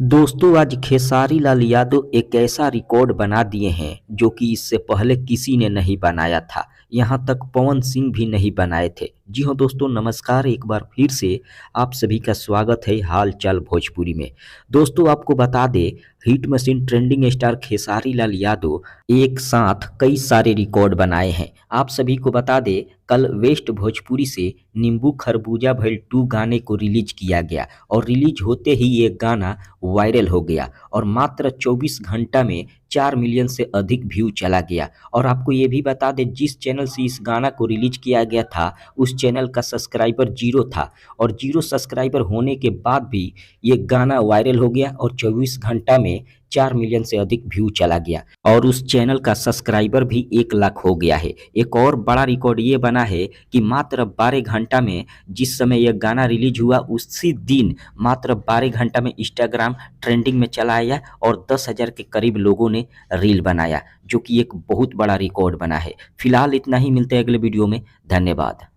दोस्तों आज खेसारी लाल यादव एक ऐसा रिकॉर्ड बना दिए हैं जो कि इससे पहले किसी ने नहीं बनाया था। यहाँ तक पवन सिंह भी नहीं बनाए थे। जी हाँ दोस्तों, नमस्कार। एक बार फिर से आप सभी का स्वागत है हाल चाल भोजपुरी में। दोस्तों आपको बता दें, hit machine trending star Khesari Lal Yadav एक साथ कई सारे रिकॉर्ड बनाए हैं। आप सभी को बता दें, कल वेस्ट भोजपुरी से नींबू खरबूजा भइल 2 गाने को रिलीज किया गया और रिलीज होते ही ये गाना वायरल हो गया और मात्र 24 घंटा में 4 मिलियन से अधिक व्यू चला गया। और आपको ये भी बता दें, जिस चैनल से इस गाना को रिलीज किया गया था उस चैनल का सब्सक्राइबर 0 था और 0 सब्सक्राइबर होने के बाद भी ये गाना वायरल हो गया और 24 घंटा में 4 मिलियन से अधिक व्यू चला गया और उस चैनल का सब्सक्राइबर भी 1 लाख हो गया है। एक और बड़ा रिकॉर्ड ये बना है कि मात्र 12 घंटा में, जिस समय यह गाना रिलीज हुआ उसी दिन मात्र 12 घंटा में इंस्टाग्राम ट्रेंडिंग में चला आया और 10,000 के करीब लोगों ने रील बनाया, जो कि एक बहुत बड़ा रिकॉर्ड बना है। फिलहाल इतना ही, मिलते हैं अगले वीडियो में। धन्यवाद।